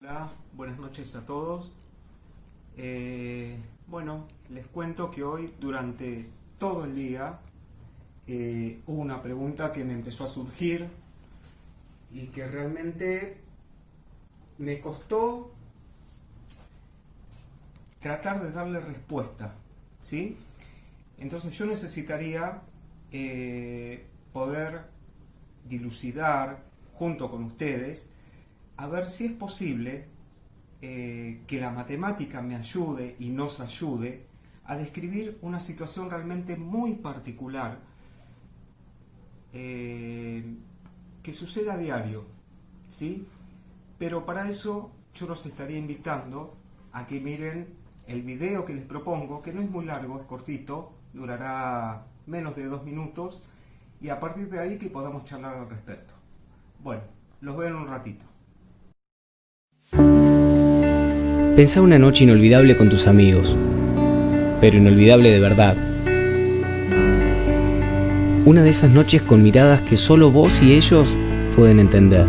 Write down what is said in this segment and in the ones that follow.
Hola, buenas noches a todos. Bueno, les cuento que hoy durante todo el día hubo una pregunta que me empezó a surgir y que realmente me costó tratar de darle respuesta, ¿sí? Entonces yo necesitaría poder dilucidar junto con ustedes a ver si es posible que la matemática me ayude y nos ayude a describir una situación realmente muy particular que sucede a diario, ¿sí? Pero para eso yo los estaría invitando a que miren el video que les propongo, que no es muy largo, es cortito, durará menos de 2 minutos, y a partir de ahí que podamos charlar al respecto. Bueno, los veo en un ratito. Pensá una noche inolvidable con tus amigos, pero inolvidable de verdad. Una de esas noches con miradas que solo vos y ellos pueden entender.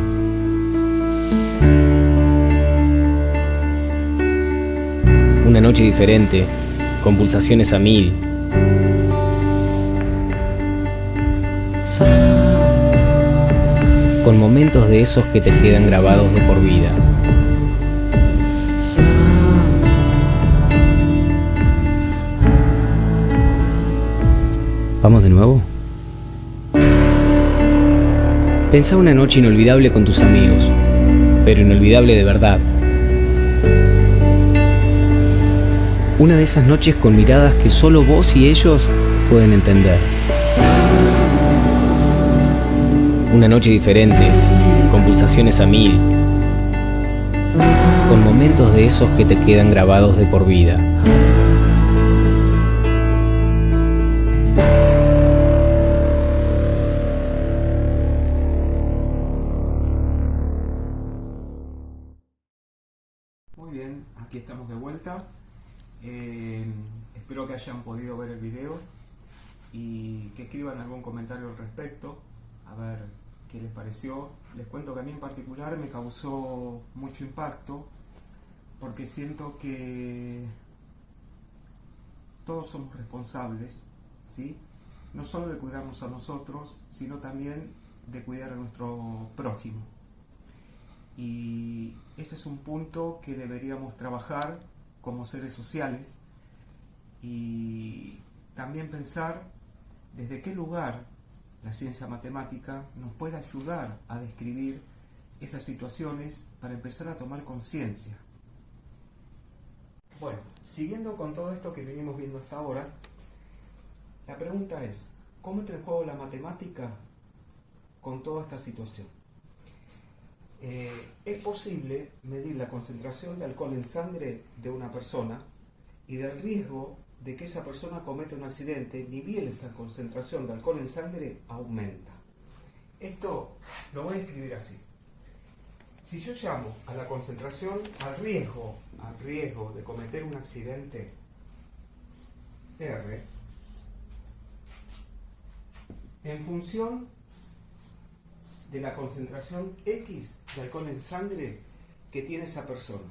Una noche diferente, con pulsaciones a 1000. Con momentos de esos que te quedan grabados de por vida. ¿Vamos de nuevo? Pensá una noche inolvidable con tus amigos, pero inolvidable de verdad. Una de esas noches con miradas que solo vos y ellos pueden entender. Una noche diferente, con pulsaciones a 1000. Con momentos de esos que te quedan grabados de por vida. Muy bien, aquí estamos de vuelta. Espero que hayan podido ver el video y que escriban algún comentario al respecto, a ver qué les pareció. Les cuento que a mí en particular me causó mucho impacto porque siento que todos somos responsables, ¿sí? No solo de cuidarnos a nosotros, sino también de cuidar a nuestro prójimo. Y ese es un punto que deberíamos trabajar como seres sociales y también pensar desde qué lugar la ciencia matemática nos puede ayudar a describir esas situaciones para empezar a tomar conciencia. Bueno, siguiendo con todo esto que venimos viendo hasta ahora, la pregunta es, ¿cómo entra en juego la matemática con toda esta situación? Es posible medir la concentración de alcohol en sangre de una persona y del riesgo de que esa persona cometa un accidente, ni bien esa concentración de alcohol en sangre aumenta. Esto lo voy a escribir así. Si yo llamo a la concentración, al riesgo de cometer un accidente, R, en función de la concentración X de alcohol en sangre que tiene esa persona.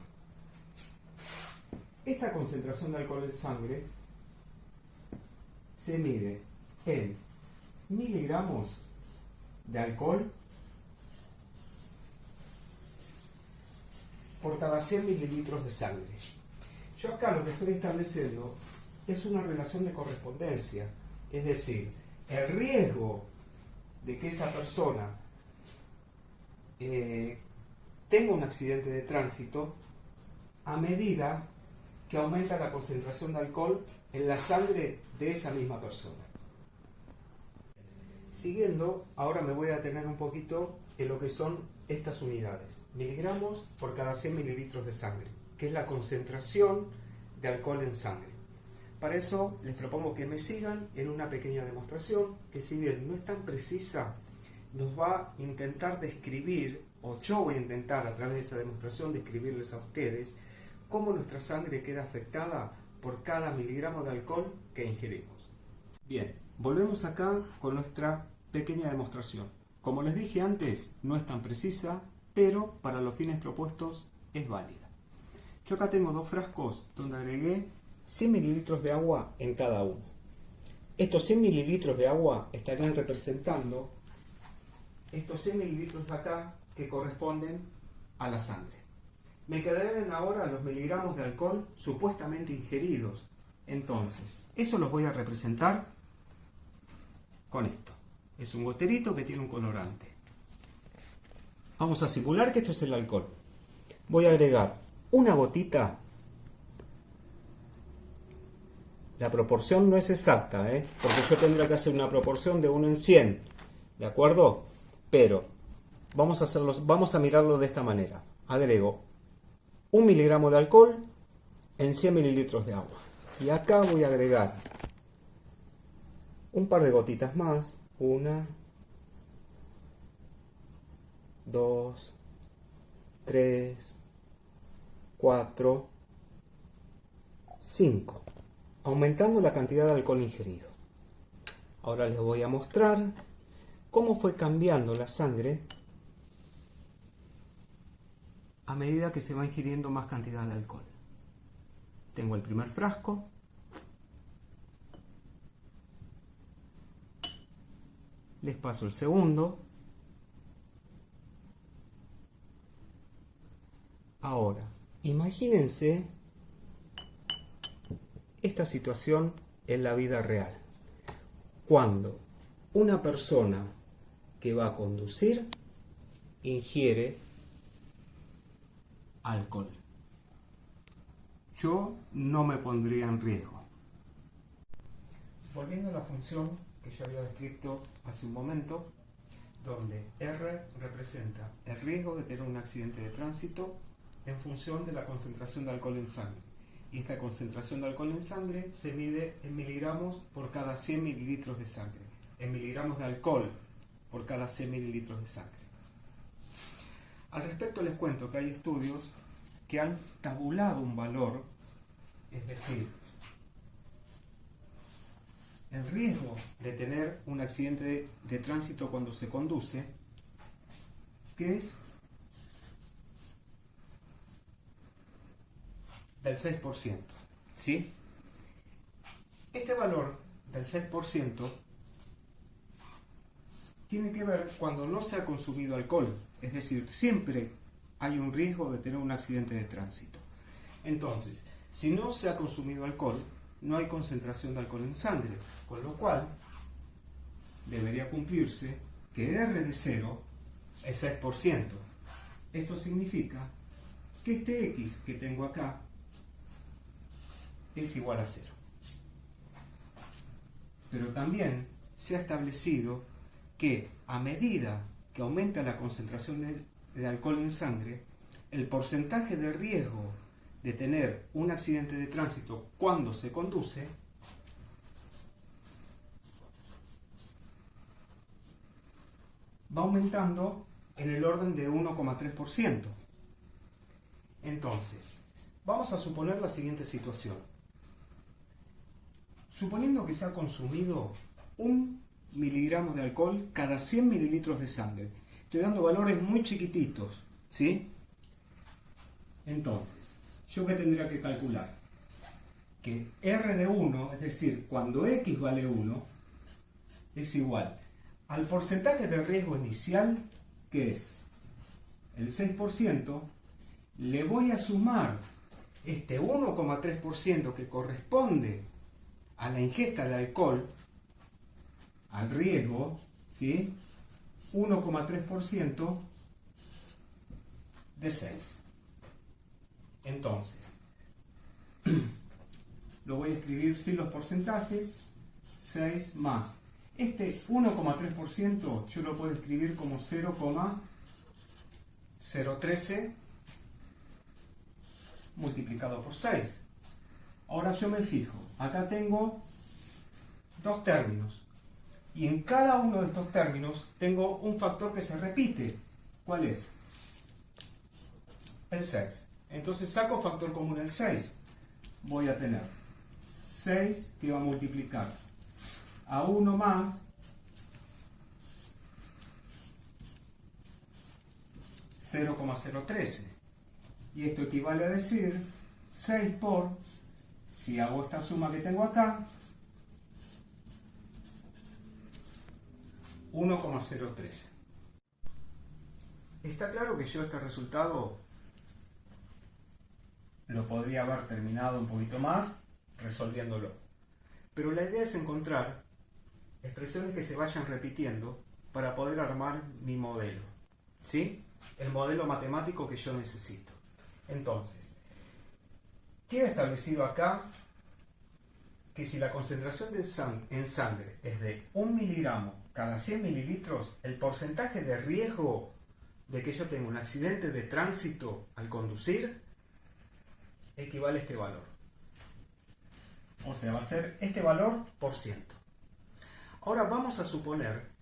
Esta concentración de alcohol en sangre se mide en miligramos de alcohol por cada 100 mililitros de sangre. Yo acá lo que estoy estableciendo es una relación de correspondencia, es decir, el riesgo de que esa persona tenga un accidente de tránsito a medida que aumenta la concentración de alcohol en la sangre de esa misma persona. Siguiendo, ahora me voy a detener un poquito en lo que son estas unidades. Miligramos por cada 100 mililitros de sangre, que es la concentración de alcohol en sangre. Para eso les propongo que me sigan en una pequeña demostración que, si bien no es tan precisa, nos va a intentar describir, o yo voy a intentar a través de esa demostración describirles a ustedes cómo nuestra sangre queda afectada por cada miligramo de alcohol que ingerimos. Bien, volvemos acá con nuestra pequeña demostración. Como les dije antes, no es tan precisa, pero para los fines propuestos es válida. Yo acá tengo dos frascos donde agregué 100 mililitros de agua en cada uno. Estos 100 mililitros de agua estarían representando estos 100 mililitros de acá que corresponden a la sangre. Me quedarán ahora los miligramos de alcohol supuestamente ingeridos. Entonces, eso los voy a representar con esto. Es un goterito que tiene un colorante. Vamos a simular que esto es el alcohol. Voy a agregar una gotita. La proporción no es exacta, porque yo tendría que hacer una proporción de 1 en 100. ¿De acuerdo? Pero vamos a mirarlo de esta manera. Agrego 1 miligramo de alcohol en 100 mililitros de agua. Y acá voy a agregar un par de gotitas más. 1, 2, 3, 4, 5. Aumentando la cantidad de alcohol ingerido. Ahora les voy a mostrar cómo fue cambiando la sangre a medida que se va ingiriendo más cantidad de alcohol. Tengo el primer frasco. Les paso el segundo. Ahora, imagínense esta situación en la vida real. Cuando una persona que va a conducir ingiere alcohol. Yo no me pondría en riesgo. Volviendo a la función que yo había descrito hace un momento, donde R representa el riesgo de tener un accidente de tránsito en función de la concentración de alcohol en sangre. Y esta concentración de alcohol en sangre se mide en miligramos por cada 100 mililitros de sangre. En miligramos de alcohol por cada 100 mililitros de sangre. Al respecto les cuento que hay estudios que han tabulado un valor, es decir, el riesgo de tener un accidente de tránsito cuando se conduce, que es del 6%, ¿sí? Este valor del 6% tiene que ver cuando no se ha consumido alcohol, es decir, siempre hay un riesgo de tener un accidente de tránsito. Entonces, si no se ha consumido alcohol, no hay concentración de alcohol en sangre, con lo cual debería cumplirse que R de 0 es 6%. Esto significa que este X que tengo acá es igual a 0. Pero también se ha establecido que a medida que aumenta la concentración de alcohol en sangre, el porcentaje de riesgo de tener un accidente de tránsito cuando se conduce va aumentando en el orden de 1,3%. Entonces, vamos a suponer la siguiente situación. Suponiendo que se ha consumido 1 miligramo de alcohol cada 100 mililitros de sangre. Estoy dando valores muy chiquititos, ¿sí? Entonces, ¿yo qué tendría que calcular? Que R de 1, es decir, cuando X vale 1, es igual al porcentaje de riesgo inicial, que es el 6%, le voy a sumar este 1,3% que corresponde a la ingesta de alcohol, al riesgo, ¿sí? 1,3% de 6. Entonces, lo voy a escribir sin los porcentajes, 6 más. Este 1,3% yo lo puedo escribir como 0,013 multiplicado por 6. Ahora yo me fijo, acá tengo dos términos. Y en cada uno de estos términos tengo un factor que se repite. ¿Cuál es? El 6. Entonces saco factor común el 6. Voy a tener 6 que va a multiplicar a 1 más 0,013. Y esto equivale a decir 6 por, si hago esta suma que tengo acá, 1,013. Está claro que yo este resultado lo podría haber terminado un poquito más resolviéndolo. Pero la idea es encontrar expresiones que se vayan repitiendo para poder armar mi modelo, ¿sí? El modelo matemático que yo necesito. Entonces, queda establecido acá que si la concentración en sangre es de 1 miligramo cada 100 mililitros, el porcentaje de riesgo de que yo tenga un accidente de tránsito al conducir equivale a este valor. O sea, va a ser este valor por ciento. Ahora vamos a suponer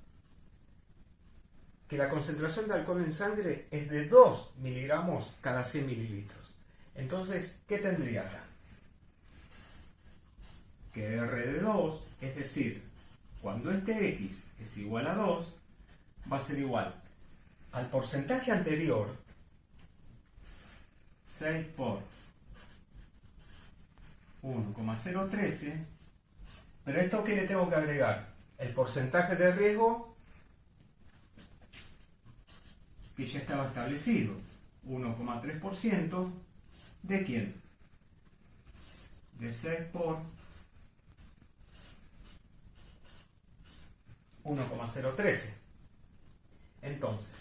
que la concentración de alcohol en sangre es de 2 miligramos cada 100 mililitros. Entonces, ¿qué tendría acá? Que R de 2, es decir, cuando este X es igual a 2, va a ser igual al porcentaje anterior, 6 por 1,013, pero esto ¿qué le tengo que agregar? El porcentaje de riesgo que ya estaba establecido, 1,3%, ¿de quién? De 6 por 1,013. Entonces,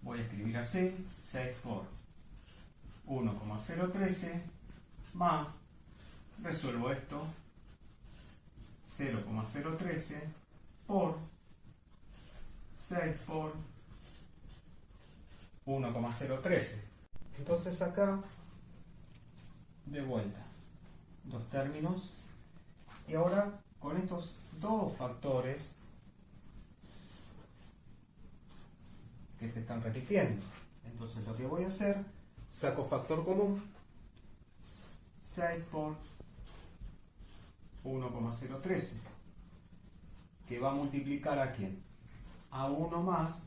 voy a escribir así, 6 por 1,013 más, resuelvo esto, 0,013 por 6 por 1,013. Entonces acá, de vuelta, dos términos. Y ahora, con estos dos factores que se están repitiendo, entonces lo que voy a hacer, saco factor común, 6 por 1,013, que va a multiplicar ¿a quién? A 1 más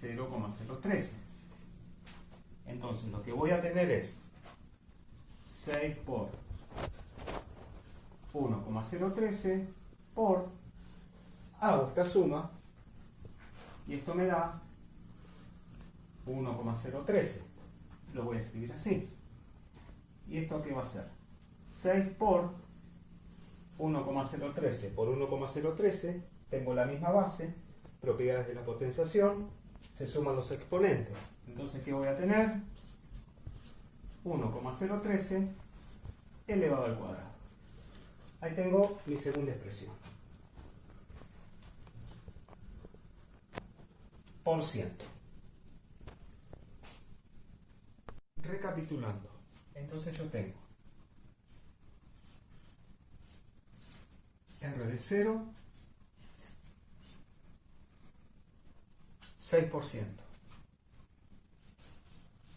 0,013. Entonces lo que voy a tener es 6 por 1,013 por, hago esta suma y esto me da 1,013. Lo voy a escribir así. ¿Y esto qué va a ser? 6 por 1,013 por 1,013, tengo la misma base, propiedades de la potenciación, se suman los exponentes. Entonces, ¿qué voy a tener? 1,013 elevado al cuadrado. Ahí tengo mi segunda expresión. Por ciento. Recapitulando, entonces yo tengo R de 0, 6%.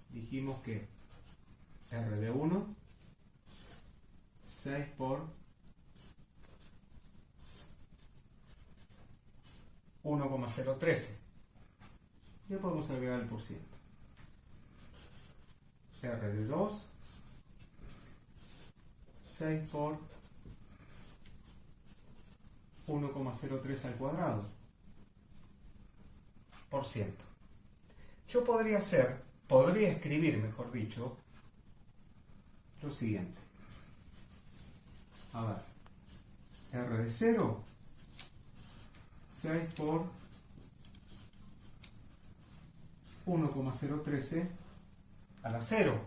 Dijimos que R de 1, 6 por 1,013. Ya podemos agregar el por ciento. R de 2, 6 por 1,03 al cuadrado por ciento. Yo podría escribir, mejor dicho, lo siguiente. A ver, R de 0, 6 por 1,013 a la 0.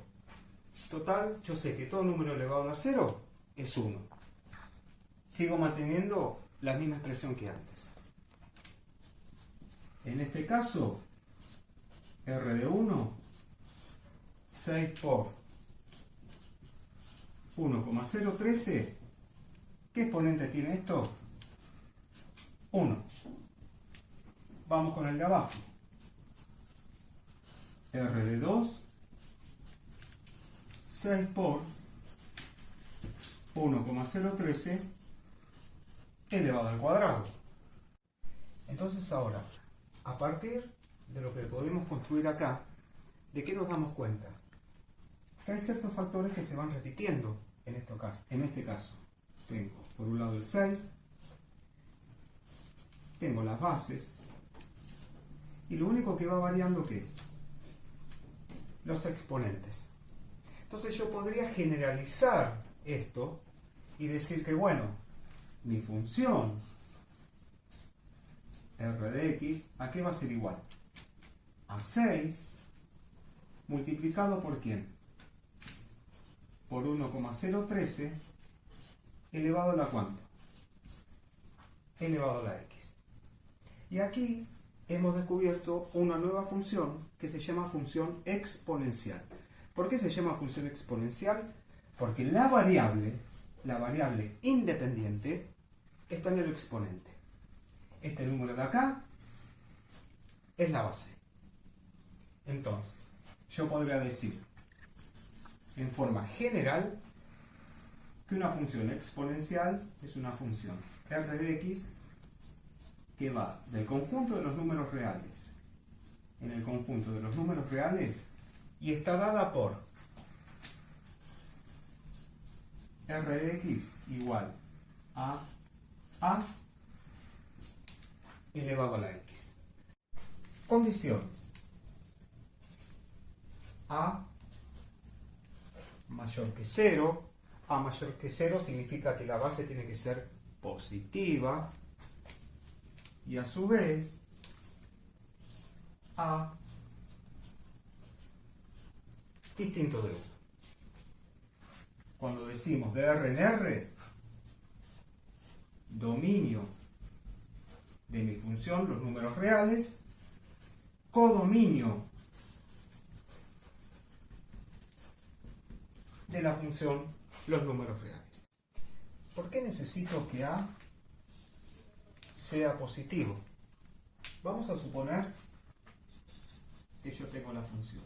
Total, yo sé que todo número elevado a la 0 es 1. Sigo manteniendo la misma expresión que antes. En este caso, R de 1, 6 por 1,013. ¿Qué exponente tiene esto? 1. Vamos con el de abajo. R de 2, 6 por 1,013 elevado al cuadrado. Entonces ahora, a partir de lo que podemos construir acá, ¿de qué nos damos cuenta? Que hay ciertos factores que se van repitiendo en este caso. Tengo por un lado el 6, tengo las bases, y lo único que va variando, ¿qué es? Los exponentes. Entonces yo podría generalizar esto y decir que, bueno, mi función r de x, ¿a qué va a ser igual? A 6 multiplicado por ¿quién? Por 1,013 elevado a la ¿cuánto? Elevado a la x. Y aquí hemos descubierto una nueva función que se llama función exponencial. ¿Por qué se llama función exponencial? Porque la variable independiente está en el exponente. Este número de acá es la base. Entonces, yo podría decir en forma general que una función exponencial es una función r de x que va del conjunto de los números reales en el conjunto de los números reales y está dada por r de x igual a elevado a la x. Condiciones. A mayor que 0. A mayor que 0 significa que la base tiene que ser positiva. Y a su vez, A distinto de 1. Cuando decimos de R en R, dominio de mi función, los números reales, codominio de la función, los números reales. ¿Por qué necesito que A sea positivo? Vamos a suponer que yo tengo la función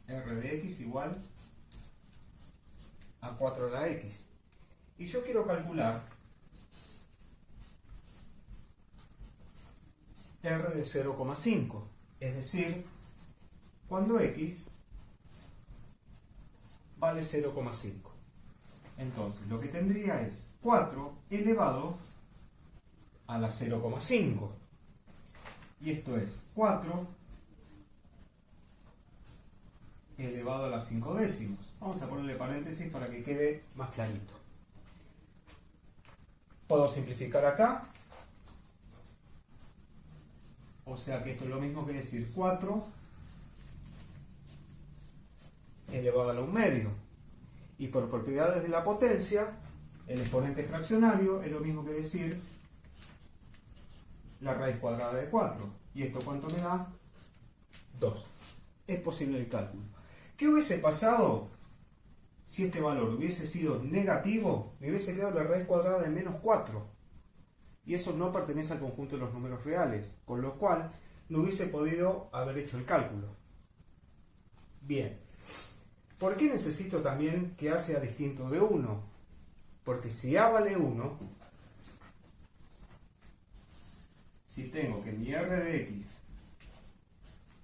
r de x igual a 4 a la x. Y yo quiero calcular r de 0,5. Es decir, cuando x vale 0,5. Entonces, lo que tendría es 4 elevado a la 0,5. Y esto es 4 elevado a las 5 décimos. Vamos a ponerle paréntesis para que quede más clarito. Puedo simplificar acá. O sea que esto es lo mismo que decir 4 elevado a la 1/2. Y por propiedades de la potencia, el exponente fraccionario es lo mismo que decir la raíz cuadrada de 4. ¿Y esto cuánto me da? 2. Es posible el cálculo. ¿Qué hubiese pasado si este valor hubiese sido negativo? Me hubiese quedado la raíz cuadrada de menos 4. Y eso no pertenece al conjunto de los números reales, con lo cual no hubiese podido haber hecho el cálculo. Bien. ¿Por qué necesito también que A sea distinto de 1? Porque si A vale 1, si tengo que mi r de x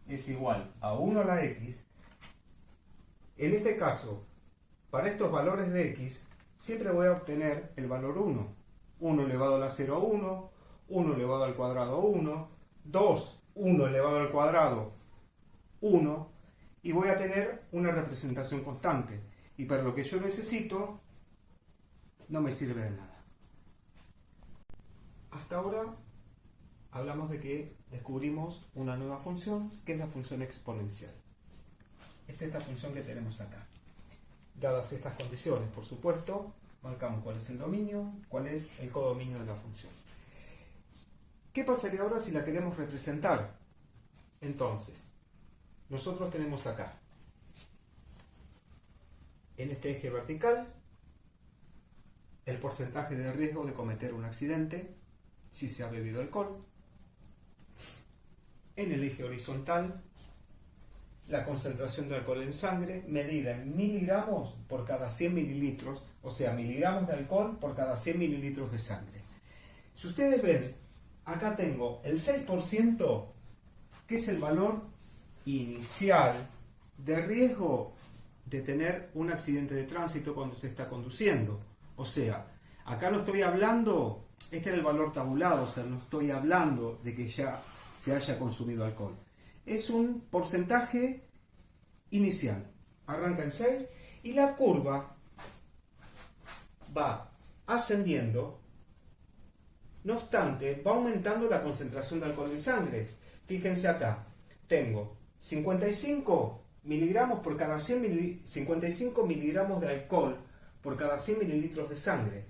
es igual a 1 a la x, en este caso, para estos valores de x, siempre voy a obtener el valor 1. 1 elevado a la 0 a 1, 1 elevado al cuadrado a 1, 2, 1 elevado al cuadrado, 1, y voy a tener una representación constante. Y para lo que yo necesito, no me sirve de nada. Hasta ahora hablamos de que descubrimos una nueva función, que es la función exponencial. Es esta función que tenemos acá. Dadas estas condiciones, por supuesto, marcamos cuál es el dominio, cuál es el codominio de la función. ¿Qué pasaría ahora si la queremos representar? Entonces, nosotros tenemos acá, en este eje vertical, el porcentaje de riesgo de cometer un accidente si se ha bebido alcohol. En el eje horizontal, la concentración de alcohol en sangre medida en miligramos por cada 100 mililitros, o sea, miligramos de alcohol por cada 100 mililitros de sangre. Si ustedes ven, acá tengo el 6% que es el valor inicial de riesgo de tener un accidente de tránsito cuando se está conduciendo. O sea, acá no estoy hablando, este era el valor tabulado, o sea, no estoy hablando de que ya se haya consumido alcohol. Es un porcentaje inicial. Arranca en 6 y la curva va ascendiendo. No obstante, va aumentando la concentración de alcohol en sangre. Fíjense acá, tengo 55 miligramos por cada 55 miligramos de alcohol por cada 100 mililitros de sangre.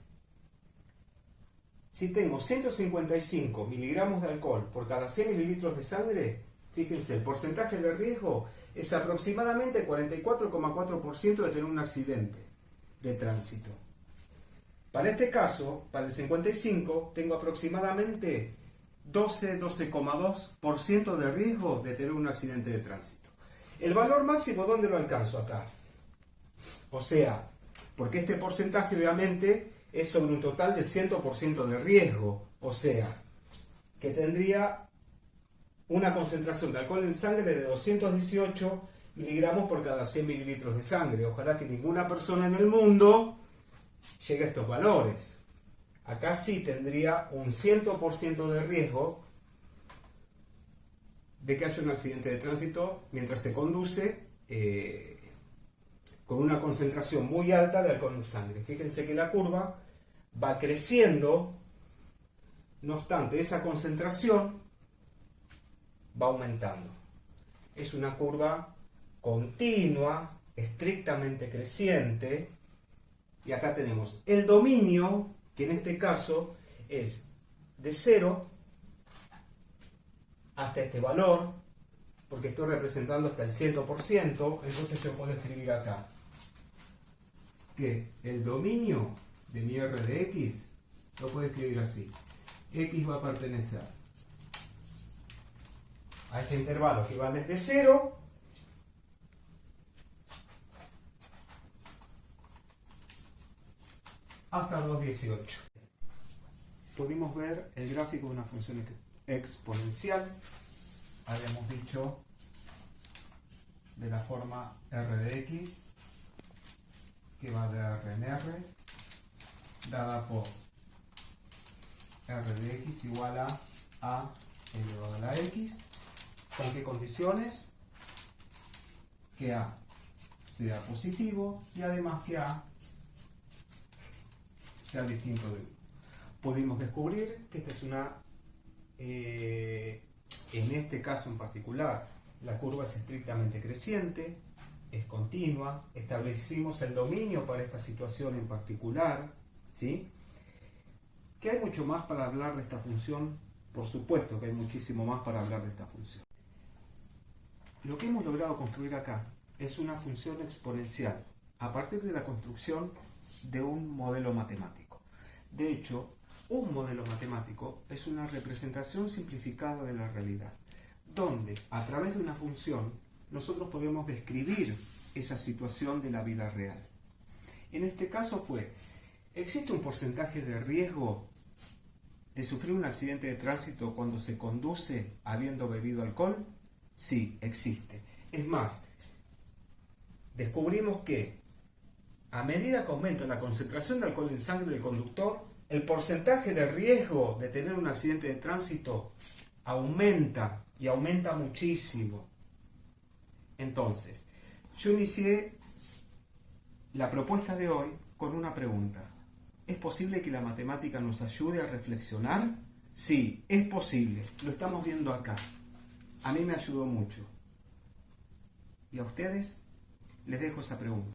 Si tengo 155 miligramos de alcohol por cada 100 mililitros de sangre, fíjense, el porcentaje de riesgo es aproximadamente 44,4% de tener un accidente de tránsito. Para este caso, para el 55, tengo aproximadamente 12,2% de riesgo de tener un accidente de tránsito. El valor máximo, ¿dónde lo alcanzo? Acá. O sea, porque este porcentaje obviamente es sobre un total de 100% de riesgo. O sea, que tendría una concentración de alcohol en sangre de 218 miligramos por cada 100 mililitros de sangre. Ojalá que ninguna persona en el mundo llegue a estos valores. Acá sí tendría un 100% de riesgo de que haya un accidente de tránsito mientras se conduce con una concentración muy alta de alcohol en sangre. Fíjense que la curva va creciendo, no obstante, esa concentración va aumentando. Es una curva continua, estrictamente creciente, y acá tenemos el dominio, que en este caso es de 0 hasta este valor, porque estoy representando hasta el 100%, entonces yo puedo escribir acá que el dominio de mi R de X lo puedo escribir así. X va a pertenecer a este intervalo que va desde 0 hasta 2,18. Pudimos ver el gráfico de una función exponencial. Habíamos dicho de la forma R de X, que va de R en R, dada por R de X igual a elevado a la X. ¿Con qué condiciones? Que A sea positivo y además que A sea distinto de 1. Pudimos descubrir que esta es una, en este caso en particular, la curva es estrictamente creciente, es continua. Establecimos el dominio para esta situación en particular, ¿sí? ¿Que hay mucho más para hablar de esta función? Por supuesto que hay muchísimo más para hablar de esta función. Lo que hemos logrado construir acá es una función exponencial a partir de la construcción de un modelo matemático. De hecho, un modelo matemático es una representación simplificada de la realidad, donde a través de una función nosotros podemos describir esa situación de la vida real. En este caso ¿existe un porcentaje de riesgo de sufrir un accidente de tránsito cuando se conduce habiendo bebido alcohol? Sí, existe. Es más, descubrimos que a medida que aumenta la concentración de alcohol en sangre del conductor, el porcentaje de riesgo de tener un accidente de tránsito aumenta, y aumenta muchísimo. Entonces, yo inicié la propuesta de hoy con una pregunta. ¿Es posible que la matemática nos ayude a reflexionar? Sí, es posible. Lo estamos viendo acá. A mí me ayudó mucho. ¿Y a ustedes? Les dejo esa pregunta.